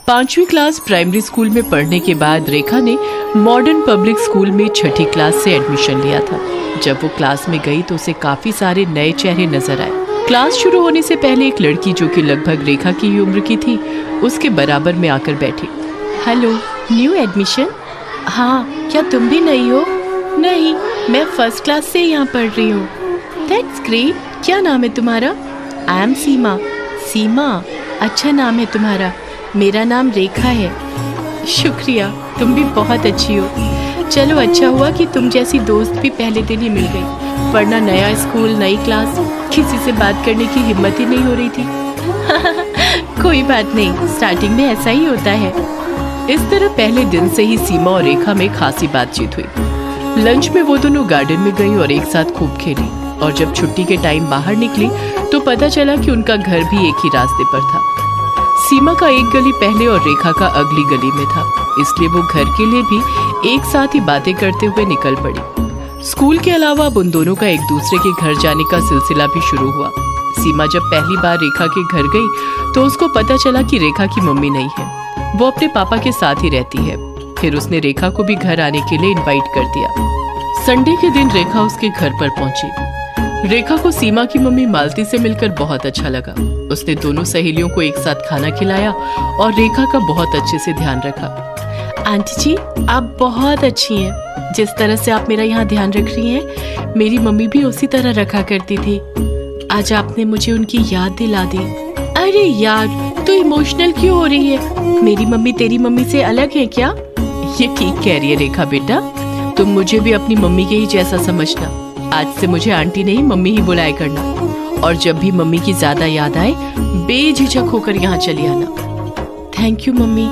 5वीं class primary school में पढ़ने के बाद रेखा ने मॉडर्न पब्लिक स्कूल में 6ठी क्लास से एडमिशन लिया था। जब वो क्लास में गई तो उसे काफी सारे नए चेहरे नजर आए। क्लास शुरू होने से पहले एक लड़की जो कि लगभग रेखा की ही उम्र की थी, उसके बराबर में आकर बैठी। Hello, new admission? हाँ, क्या तुम भी नई हो? नहीं, मैं फर्स्ट क्लास से यहाँ पढ़ रही हूँ। That's great. क्या नाम है तुम्हारा? आई एम सीमा। सीमा, अच्छा नाम है तुम्हारा। मेरा नाम रेखा है। शुक्रिया, तुम भी बहुत अच्छी हो। चलो, अच्छा हुआ कि तुम जैसी दोस्त भी पहले दिन ही मिल गई, वरना नया स्कूल, नई क्लास, किसी से बात करने की हिम्मत ही नहीं हो रही थी। कोई बात नहीं, स्टार्टिंग में ऐसा ही होता है। इस तरह पहले दिन से ही सीमा और रेखा में खासी बातचीत हुई। लंच में वो दोनों गार्डन में गई और एक साथ खूब खेली, और जब छुट्टी के टाइम बाहर निकली तो पता चला कि उनका घर भी एक ही रास्ते पर था। सीमा का एक गली पहले और रेखा का अगली गली में था, इसलिए वो घर के लिए भी एक साथ ही बातें करते हुए निकल पड़ी। स्कूल के अलावा अब उन दोनों का एक दूसरे के घर जाने का सिलसिला भी शुरू हुआ। सीमा जब पहली बार रेखा के घर गई तो उसको पता चला कि रेखा की मम्मी नहीं है, वो अपने पापा के साथ ही रहती है। फिर उसने रेखा को भी घर आने के लिए इनवाइट कर दिया। संडे के दिन रेखा उसके घर पर पहुंची। रेखा को सीमा की मम्मी मालती से मिलकर बहुत अच्छा लगा। उसने दोनों सहेलियों को एक साथ खाना खिलाया और रेखा का बहुत अच्छे से ध्यान रखा। आंटी जी, आप बहुत अच्छी हैं। जिस तरह से आप मेरा यहाँ ध्यान रख रही हैं, मेरी मम्मी भी उसी तरह रखा करती थी। आज आपने मुझे उनकी याद दिला दी। अरे यार, तू इमोशनल क्यों हो रही है? मेरी मम्मी तेरी मम्मी से अलग है क्या? ये ठीक कह रही है रेखा बेटा, तुम मुझे भी अपनी मम्मी के ही जैसा समझना। आज से मुझे आंटी नहीं, मम्मी ही बुलाया करना, और जब भी मम्मी की ज्यादा याद आए बेझिझक होकर यहाँ चली आना। Thank you mummy.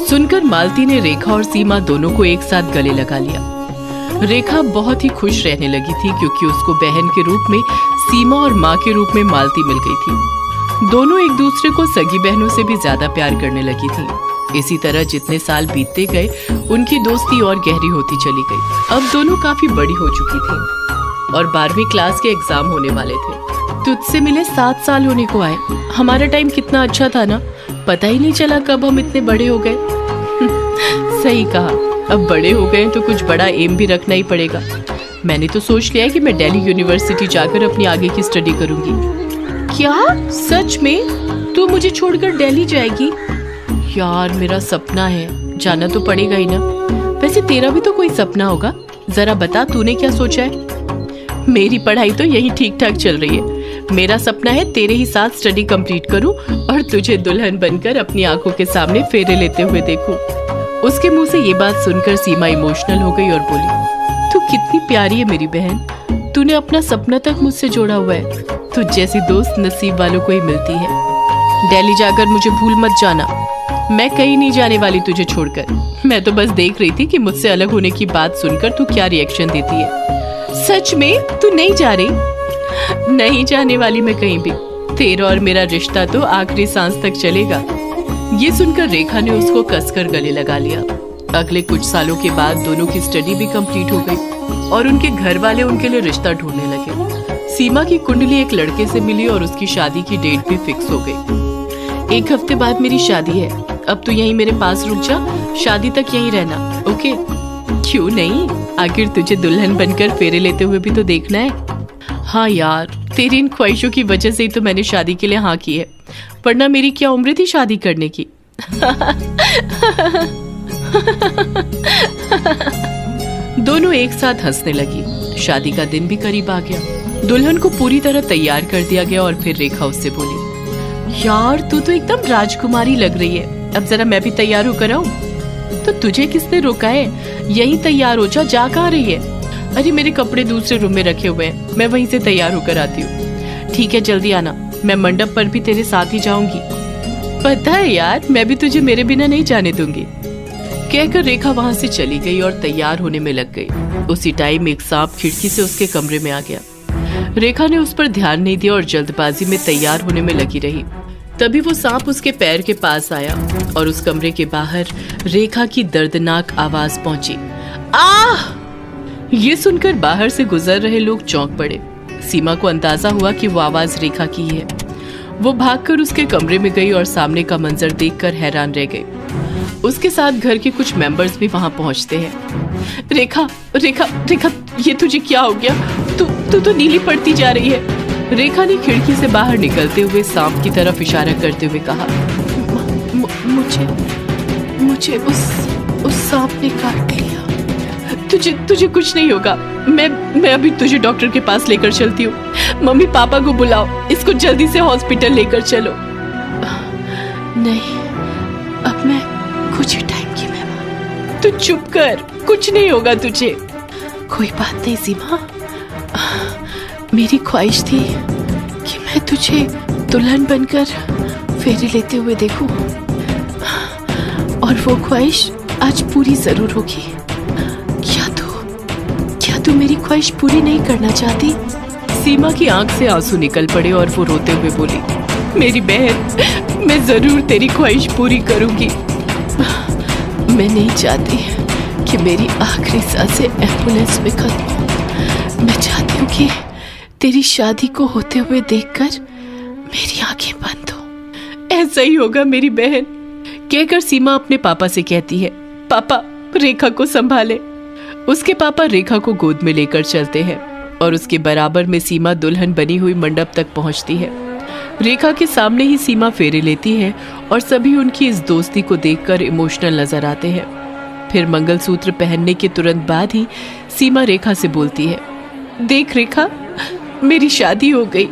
सुनकर मालती ने रेखा और सीमा दोनों को एक साथ गले लगा लिया। रेखा बहुत ही खुश रहने लगी थी क्योंकि उसको बहन के रूप में सीमा और माँ के रूप में मालती मिल गई थी। दोनों एक दूसरे को सगी बहनों से भी ज्यादा प्यार करने लगी थी। इसी तरह जितने साल बीतते गए, उनकी दोस्ती और गहरी होती चली गई। अब दोनों काफी बड़ी हो चुकी थी और 12वीं क्लास के एग्जाम होने वाले थे। तुझसे मिले 7 साल होने को आए। हमारा टाइम कितना अच्छा था ना, पता ही नहीं चला कब हम इतने बड़े हो गए। सही कहा, अब बड़े हो गए तो कुछ बड़ा एम भी रखना ही पड़ेगा। मैंने तो सोच लिया है कि मैं दिल्ली यूनिवर्सिटी जाकर अपनी आगे की स्टडी करूंगी। क्या सच में? तू मुझे छोड़कर दिल्ली जाएगी? यार, मेरा सपना है, जाना तो पड़ेगा ही ना। वैसे तेरा भी तो कोई सपना होगा, जरा बता तूने क्या सोचा है? मेरी पढ़ाई तो यही ठीक ठाक चल रही है। मेरा सपना है तेरे ही साथ स्टडी कंप्लीट करूं और तुझे दुल्हन बनकर अपनी आंखों के सामने फेरे लेते हुए देखूं। उसके मुंह से ये बात सुनकर सीमा इमोशनल हो गई और बोली, तू कितनी प्यारी है मेरी बहन, तूने अपना सपना तक मुझसे जोड़ा हुआ है। तुझ जैसी दोस्त नसीब वालों को ही मिलती है। दिल्ली जाकर मुझे भूल मत जाना। मैं कहीं नहीं जाने वाली तुझे छोड़कर। मैं तो बस देख रही थी कि मुझसे अलग होने की बात सुनकर तू क्या रिएक्शन देती है। सच में तू नहीं जा रही? नहीं जाने वाली मैं कहीं भी। तेरा और मेरा रिश्ता तो आखिरी सांस तक चलेगा। ये सुनकर रेखा ने उसको कसकर गले लगा लिया। अगले कुछ सालों के बाद दोनों की स्टडी भी कंप्लीट हो गई और उनके घर वाले उनके लिए रिश्ता ढूंढने लगे। सीमा की कुंडली एक लड़के से मिली और उसकी शादी की डेट भी फिक्स हो गई। 1 हफ्ते बाद मेरी शादी है, अब तू यहीं मेरे पास रुक जा, शादी तक यहीं रहना, ओके? क्यों नहीं, आखिर तुझे दुल्हन बनकर फेरे लेते हुए भी तो देखना है। हाँ यार, तेरी इन ख्वाहिशों की वजह से ही तो मैंने शादी के लिए हाँ की है, वरना मेरी क्या उम्र थी शादी करने की। दोनों एक साथ हंसने लगी। शादी का दिन भी करीब आ गया। दुल्हन को पूरी तरह तैयार कर दिया गया और फिर रेखा उससे बोली, यार तू तो एकदम राजकुमारी लग रही है, अब जरा मैं भी तैयार होकर आऊं? तो तुझे किसने रोका है? यही तैयार हो जा कहाँ रही है? अरे मेरे कपड़े दूसरे रूम में रखे हुए हैं, मैं वहीं से तैयार होकर आती हूँ। ठीक है, जल्दी आना, मैं मंडप पर भी तेरे साथ ही जाऊंगी। पता है यार, मैं भी तुझे मेरे बिना नहीं जाने दूंगी। कहकर रेखा वहां से चली गई और तैयार होने में लग गई। उसी टाइम एक सांप खिड़की से उसके कमरे में आ गया। रेखा ने उस पर ध्यान नहीं दिया और जल्दबाजी में तैयार होने में लगी रही। तभी वो सांप उसके पैर के पास आया और उस कमरे के बाहर रेखा की दर्दनाक आवाज पहुंची, आह! ये सुनकर बाहर से गुजर रहे लोग चौंक पड़े। सीमा को अंदाजा हुआ कि वो आवाज रेखा की है। वो भागकर उसके कमरे में गई और सामने का मंजर देखकर हैरान रह गई। उसके साथ घर के कुछ मेंबर्स भी वहां पहुंचते हैं। रेखा रेखा रेखा, ये तुझे क्या हो गया? तू तो नीली पड़ती जा रही है। रेखा ने खिड़की से बाहर निकलते हुए सांप की तरफ इशारा करते हुए कहा, मुझे उस सांप ने काट लिया। तुझे कुछ नहीं होगा। मैं अभी तुझे डॉक्टर के पास लेकर चलती हूँ। मम्मी पापा को बुलाओ, इसको जल्दी से हॉस्पिटल लेकर चलो। नहीं, अब मैं कुछ ही टाइम की मेहमान। तू चुप कर, कुछ नहीं होगा तुझे। कोई बात नहीं सीमा, मेरी ख्वाहिश थी कि मैं तुझे दुल्हन बनकर फेरे लेते हुए देखूं, और वो ख्वाहिश आज पूरी जरूर होगी। क्या तू मेरी ख्वाहिश पूरी नहीं करना चाहती? सीमा की आंख से आंसू निकल पड़े और वो रोते हुए बोली, मेरी बहन, मैं जरूर तेरी ख्वाहिश पूरी करूंगी। मैं नहीं चाहती कि मेरी आखिरी सांसें एम्बुलेंस में खत्म हो। मैं चाहती हूँ कि तेरी शादी को होते हुए देखकर मेरी आंखें बंद हो। ऐसा ही होगा मेरी बहन, कहकर सीमा अपने पापा से कहती है, पापा रेखा को संभाले। उसके पापा रेखा को गोद में लेकर चलते हैं और उसके बराबर में सीमा दुल्हन बनी हुई मंडप तक पहुंचती है। रेखा के सामने ही सीमा फेरे लेती है और सभी उनकी इस दोस्ती को देखकर इमोशनल नजर आते हैं। फिर मंगलसूत्र पहनने के तुरंत बाद ही सीमा रेखा से बोलती है, देख रेखा, मेरी शादी हो गई,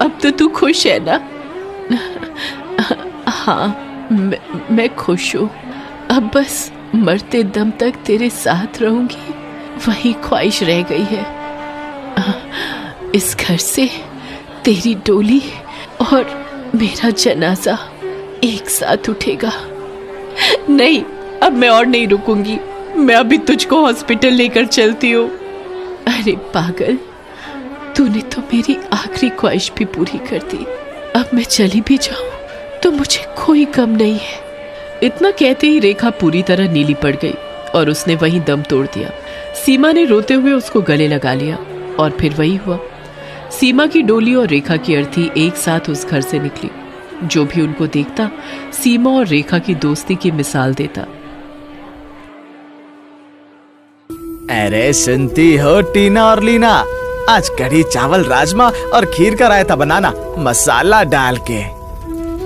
अब तो तू खुश है ना? हाँ, मैं खुश हूँ। अब बस मरते दम तक तेरे साथ रहूंगी, वही ख्वाहिश रह गई है। इस घर से तेरी डोली और मेरा जनाजा एक साथ उठेगा। नहीं, अब मैं और नहीं रुकूंगी, मैं अभी तुझको हॉस्पिटल लेकर चलती हूँ। अरे पागल, तूने तो मेरी आखिरी ख्वाहिश भी पूरी कर दी। अब मैं चली भी जाऊं तो मुझे कोई गम नहीं है। इतना कहते ही रेखा पूरी तरह नीली पड़ गई और उसने वहीं दम तोड़ दिया। सीमा ने रोते हुए उसको गले लगा लिया और फिर वही हुआ। सीमा की डोली और रेखा की अर्थी एक साथ उस घर से निकली। जो भी उनको देखता सीमा और रेखा की दोस्ती की मिसाल देता। अरे सुनती हो टीना और लीना, आज कढ़ी चावल राजमा और खीर का रायता बनाना मसाला डाल के।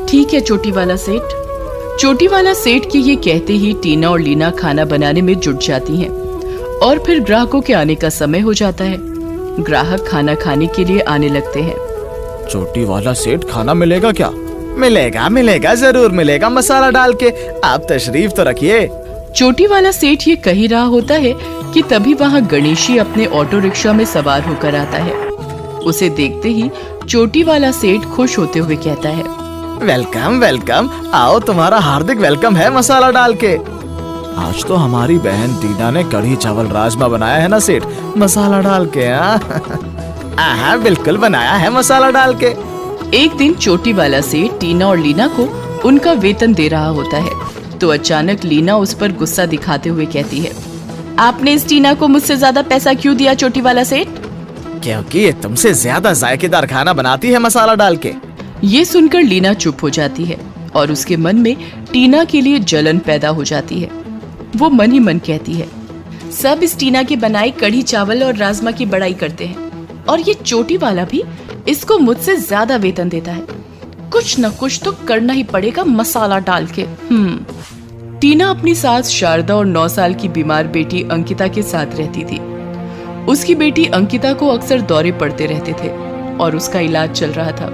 ठीक है चोटी वाला सेठ। चोटी वाला सेठ के ये कहते ही टीना और लीना खाना बनाने में जुट जाती हैं और फिर ग्राहकों के आने का समय हो जाता है। ग्राहक खाना खाने के लिए आने लगते हैं। चोटी वाला सेठ खाना मिलेगा क्या? मिलेगा जरूर मिलेगा, मसाला डाल के। आप तशरीफ तो रखिए। चोटी वाला सेठ ये कह ही रहा होता है कि तभी वहाँ गणेशी अपने ऑटो रिक्शा में सवार होकर आता है। उसे देखते ही चोटी वाला सेठ खुश होते हुए कहता है, वेलकम वेलकम, आओ तुम्हारा हार्दिक वेलकम है मसाला डाल के। आज तो हमारी बहन टीना ने कढ़ी चावल राजमा बनाया है ना सेठ, मसाला डाल के। हाँ बिल्कुल बनाया है मसाला डाल के। एक दिन चोटी वाला सेठ टीना और लीना को उनका वेतन दे रहा होता है तो अचानक लीना उस पर गुस्सा दिखाते हुए कहती है, आपने इस टीना को मुझसे ज्यादा पैसा क्यों दिया चोटी वाला सेठ? क्योंकि ये तुमसे ज्यादा जायकेदार खाना बनाती है मसाला डाल के। ये सुनकर लीना चुप हो जाती है और उसके मन में टीना के लिए जलन पैदा हो जाती है। वो मन ही मन कहती है, सब इस टीना की बनाई कढ़ी चावल और राजमा की बड़ाई करते हैं और ये चोटी वाला भी इसको मुझसे ज्यादा वेतन देता है। कुछ न कुछ तो करना ही पड़ेगा मसाला डाल के। टीना अपनी सास शारदा और 9 साल की बीमार बेटी अंकिता के साथ रहती थी। उसकी बेटी अंकिता को अक्सर दौरे पड़ते रहते थे और उसका इलाज चल रहा था।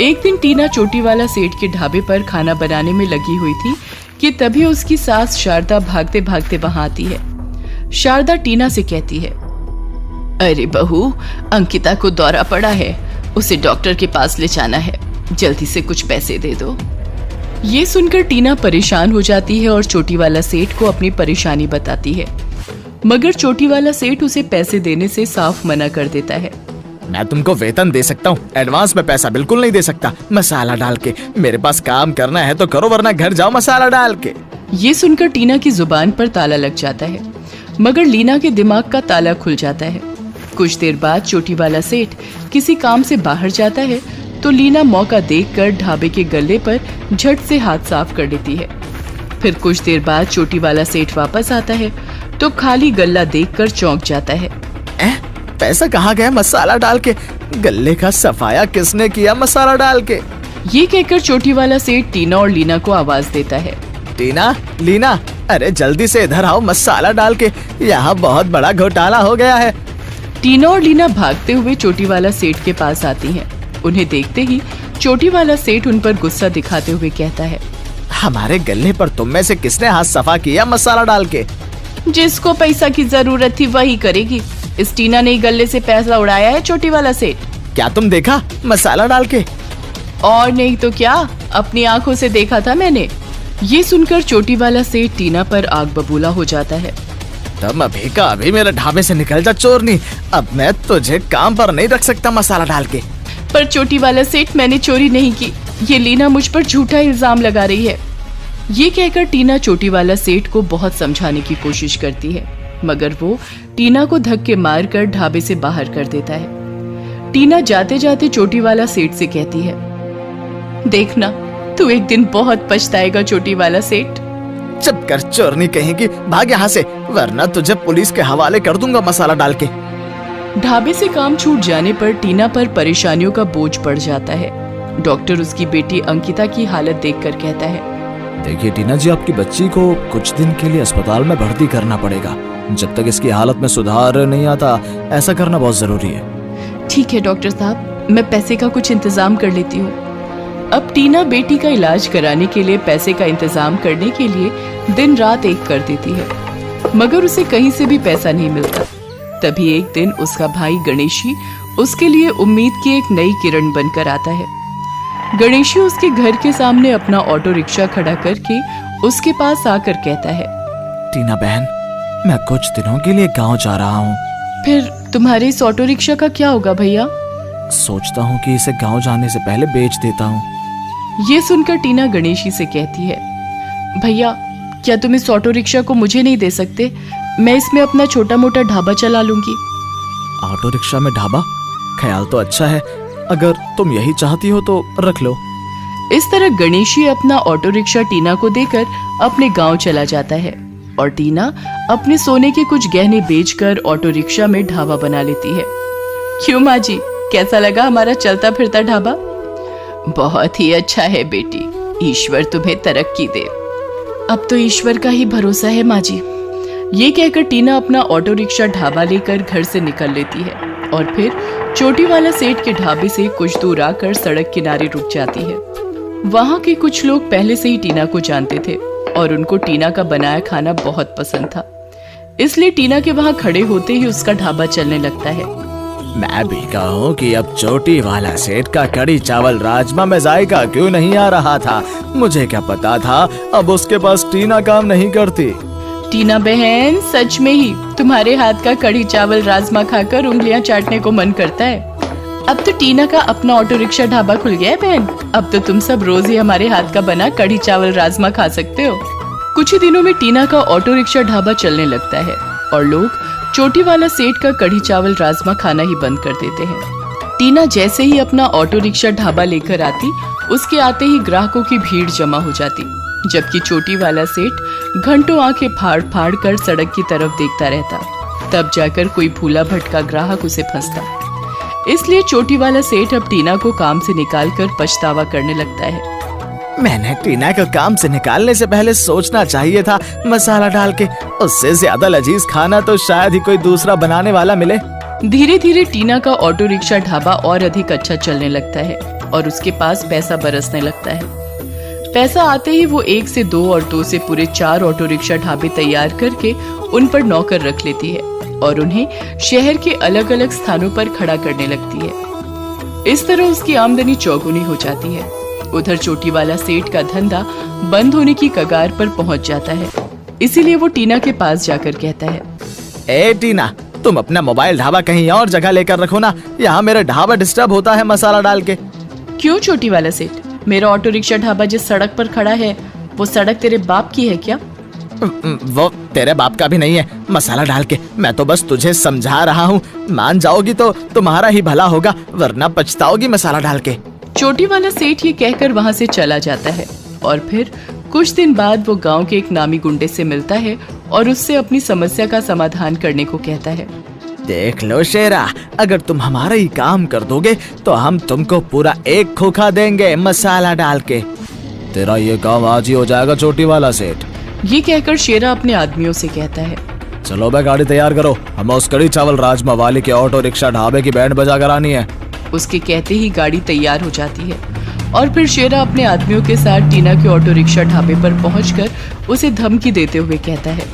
एक दिन टीना चोटी वाला सेठ के ढाबे पर खाना बनाने में लगी हुई थी कि तभी उसकी सास शारदा भागते भागते वहां आती है। शारदा टीना से कहती है, अरे बहू, अंकिता को दौरा पड़ा है, उसे डॉक्टर के पास ले जाना है, जल्दी से कुछ पैसे दे दो। ये सुनकर टीना परेशान हो जाती है और चोटी वाला सेठ को अपनी परेशानी बताती है, मगर चोटी वाला सेठ उसे पैसे देने से साफ मना कर देता है। मैं तुमको वेतन दे सकता हूँ, एडवांस में पैसा बिल्कुल नहीं दे सकता। मसाला डाल के, मेरे पास काम करना है तो करो वरना घर जाओ मसाला डाल के। ये सुनकर टीना की जुबान पर ताला लग जाता है, मगर लीना के दिमाग का ताला खुल जाता है। कुछ देर बाद चोटी वाला सेठ किसी काम से बाहर जाता है तो लीना मौका देखकर ढाबे के गल्ले पर झट से हाथ साफ कर लेती है। फिर कुछ देर बाद चोटी वाला सेठ वापस आता है तो खाली गल्ला देखकर चौंक जाता है। पैसा कहाँ गया मसाला डाल के? गल्ले का सफाया किसने किया मसाला डाल के? ये कहकर चोटी वाला सेठ टीना और लीना को आवाज देता है। टीना, लीना, अरे जल्दी से इधर आओ, मसाला डाल के यहाँ बहुत बड़ा घोटाला हो गया है। टीना और लीना भागते हुए चोटी वाला सेठ के पास आती हैं। उन्हें देखते ही चोटी वाला सेठ उन पर गुस्सा दिखाते हुए कहता है, हमारे गल्ले पर तुम में से किसने हाथ सफा किया मसाला डाल के? जिसको पैसा की जरूरत थी वही करेगी। इस टीना ने गल्ले से पैसा उड़ाया है चोटी वाला सेठ। क्या तुम देखा मसाला डाल के? और नहीं तो क्या, अपनी आंखों से देखा था मैंने। ये सुनकर चोटी वाला सेठ टीना पर आग बबूला हो जाता है। तुम अभी का अभी मेरे ढाबे से निकल जा चोरनी, अब मैं तुझे काम पर नहीं रख सकता मसाला डाल के। पर चोटी वाला सेठ, मैंने चोरी नहीं की, ये लीना मुझ पर झूठा इल्जाम लगा रही है। ये कहकर टीना चोटी वाला सेठ को बहुत समझाने की कोशिश करती है, मगर वो टीना को धक्के मारकर ढाबे से बाहर कर देता है। टीना जाते जाते चोटी वाला सेठ से कहती है, देखना तू एक दिन बहुत पछताएगा चोटी वाला सेठ। चुप कर चोरनी कहेगी, भाग यहाँ से, वरना तुझे पुलिस के हवाले कर दूंगा मसाला डाल के। ढाबे से काम छूट जाने पर टीना पर परेशानियों का बोझ पड़ जाता है। डॉक्टर उसकी बेटी अंकिता की हालत देखकर कहता है, देखिए टीना जी, आपकी बच्ची को कुछ दिन के लिए अस्पताल में भर्ती करना पड़ेगा। जब तक इसकी हालत में सुधार नहीं आता, ऐसा करना बहुत जरूरी है। ठीक है डॉक्टर साहब, मैं पैसे का कुछ इंतजाम कर लेती हूँ। अब टीना बेटी का इलाज कराने के लिए पैसे का इंतजाम करने के लिए दिन रात एक कर देती है, मगर उसे कहीं से भी पैसा नहीं मिलता। तभी एक दिन उसका भाई गणेशी उसके लिए उम्मीद की एक नई किरण बनकर आता है। गणेशी उसके घर के सामने अपना ऑटो रिक्शा खड़ा करके उसके पास आकर कहता है, टीना बहन, मैं कुछ दिनों के लिए गांव जा रहा हूँ। फिर तुम्हारे इस ऑटो रिक्शा का क्या होगा भैया? सोचता हूँ कि इसे गांव जाने से पहले बेच देता हूँ। ये सुनकर टीना गणेशी से कहती है, भैया क्या तुम इस ऑटो रिक्शा को मुझे नहीं दे सकते? मैं इसमें अपना छोटा मोटा ढाबा चला लूंगी। ऑटो रिक्शा में ढाबा? ख्याल तो अच्छा है, अगर तुम यही चाहती हो तो रख लो। इस तरह गणेशी अपना ऑटो रिक्शा टीना को देकर अपने गांव चला जाता है और टीना अपने सोने के कुछ गहने बेचकर ऑटो रिक्शा में ढाबा बना लेती है। क्यों माँ जी, कैसा लगा हमारा चलता फिरता ढाबा? बहुत ही अच्छा है बेटी, ईश्वर तुम्हें तरक्की दे। अब तो ईश्वर का ही भरोसा है माँ जी। ये कहकर टीना अपना ऑटो रिक्शा ढाबा लेकर घर से निकल लेती है और फिर चोटी वाला सेठ के ढाबे से कुछ दूर आकर सड़क किनारे रुक जाती है। वहाँ के कुछ लोग पहले से ही टीना को जानते थे और उनको टीना का बनाया खाना बहुत पसंद था, इसलिए टीना के वहाँ खड़े होते ही उसका ढाबा चलने लगता है। मैं भी कहूँ कि अब चोटी वाला सेठ का कड़ी चावल राजमा में जायका क्यों नहीं आ रहा था? मुझे क्या पता था अब उसके पास टीना काम नहीं करती। टीना बहन, सच में ही तुम्हारे हाथ का कड़ी चावल राजमा खाकर उंगलियां चाटने को मन करता है। अब तो टीना का अपना ऑटो रिक्शा ढाबा खुल गया है बहन। अब तो तुम सब रोज ही हमारे हाथ का बना कड़ी चावल राजमा खा सकते हो। कुछ ही दिनों में टीना का ऑटो रिक्शा ढाबा चलने लगता है और लोग चोटी वाला सेठ का कड़ी चावल राजमा खाना ही बंद कर देते हैं। टीना जैसे ही अपना ऑटो रिक्शा ढाबा लेकर आती, उसके आते ही ग्राहकों की भीड़ जमा हो जाती, जबकि चोटी वाला सेठ घंटों आंखें फाड़ फाड़ कर सड़क की तरफ देखता रहता। तब जाकर कोई भूला भटका ग्राहक उसे फंसता। इसलिए चोटी वाला सेठ अब टीना को काम से निकालकर पछतावा करने लगता है। मैंने टीना को काम से निकालने से पहले सोचना चाहिए था मसाला डाल के। उससे ज्यादा लजीज खाना तो शायद ही कोई दूसरा बनाने वाला मिले। धीरे धीरे टीना का ऑटो रिक्शा ढाबा और अधिक अच्छा चलने लगता है और उसके पास पैसा बरसने लगता है। पैसा आते ही वो 1 से 2 और 2 से पूरे 4 ऑटो रिक्शा ढाबे तैयार करके उन पर नौकर रख लेती है और उन्हें शहर के अलग अलग स्थानों पर खड़ा करने लगती है। इस तरह उसकी आमदनी चौगुनी हो जाती है। उधर चोटी वाला सेठ का धंधा बंद होने की कगार पर पहुंच जाता है, इसीलिए वो टीना के पास जाकर कहता है, ए टीना, तुम अपना मोबाइल ढाबा कहीं और जगह लेकर रखो ना, यहाँ मेरा ढाबा डिस्टर्ब होता है मसाला डाल के। क्यों चोटी वाला सेठ, मेरा ऑटो रिक्शा ढाबा जिस सड़क पर खड़ा है वो सड़क तेरे बाप की है क्या? वो तेरे बाप का भी नहीं है मसाला डाल के। मैं तो बस तुझे समझा रहा हूँ, मान जाओगी तो तुम्हारा ही भला होगा, वरना पछताओगी मसाला डाल के। चोटी वाला सेठ ये कहकर वहां से चला जाता है और फिर कुछ दिन बाद वो गांव के एक नामी गुंडे से मिलता है और उससे अपनी समस्या का समाधान करने को कहता है। देख लो शेरा, अगर तुम हमारा ही काम कर दोगे तो हम तुमको पूरा एक खोखा देंगे मसाला डाल के। तेरा ये काम आज ही हो जाएगा चोटी वाला सेठ। ये कहकर शेरा अपने आदमियों से कहता है, चलो बे गाड़ी तैयार करो, हमें उस कड़ी चावल राजमा वाले के ऑटो रिक्शा ढाबे की बैंड बजा कर आनी है। उसके कहते ही गाड़ी तैयार हो जाती है और फिर शेरा अपने आदमियों के साथ टीना के ऑटो रिक्शा ढाबे पर पहुंचकर उसे धमकी देते हुए कहता है,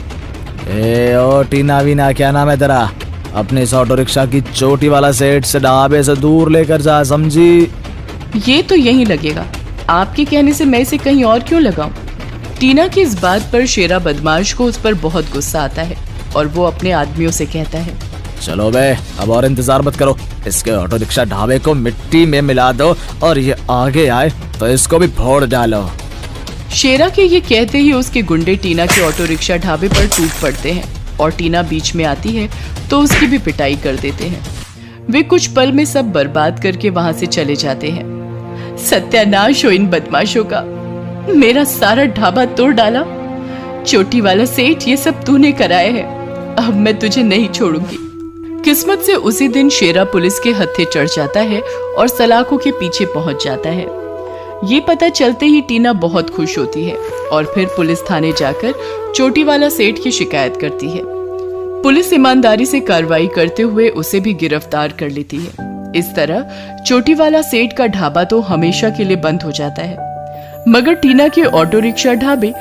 ए ओ टीना वीना, क्या नाम है तेरा? अपने इस ऑटो रिक्शा की चोटी वाला सेठ से ढाबे से दूर लेकर जा, समझी? ये तो यही लगेगा, आपके कहने से मैं इसे कहीं और क्यों लगाऊं? टीना की इस बात पर शेरा बदमाश को उस पर बहुत गुस्सा आता है और वो अपने आदमियों से कहता है, चलो बे, अब और इंतजार मत करो, इसके ऑटो रिक्शा ढाबे को मिट्टी में मिला दो और ये आगे आए तो इसको भी फोड़ डालो। शेरा के ये कहते ही उसके गुंडे टीना के ऑटो रिक्शा ढाबे पर टूट पड़ते हैं और टीना बीच में आती है तो उसकी भी पिटाई कर देते हैं। वे कुछ पल में सब बर्बाद करके वहां से चले जाते हैं। सत्यानाश हो इन बदमाशों का, मेरा सारा ढाबा तोड़ डाला। चोटी वाला सेठ, ये सब तूने कराया है, अब मैं तुझे नहीं छोड़ूंगी। किस्मत से उसी दिन शेरा पुलिस के हत्थे चढ़ जाता है और सलाखों के पीछे पहुंच जाता है। ये पता चलते ही टीना बहुत खुश होती है और फिर पुलिस थाने जाकर चोटी वाला सेठ की शिकायत करती है। पुलिस ईमानदारी से कार्रवाई करते हुए उसे भी गिरफ्तार कर लेती है। इस तरह चोटी वाला सेठ का ढाबा तो हमेशा के लिए बंद हो जाता है, मगर टीना के ऑटो रिक्शा ढाबे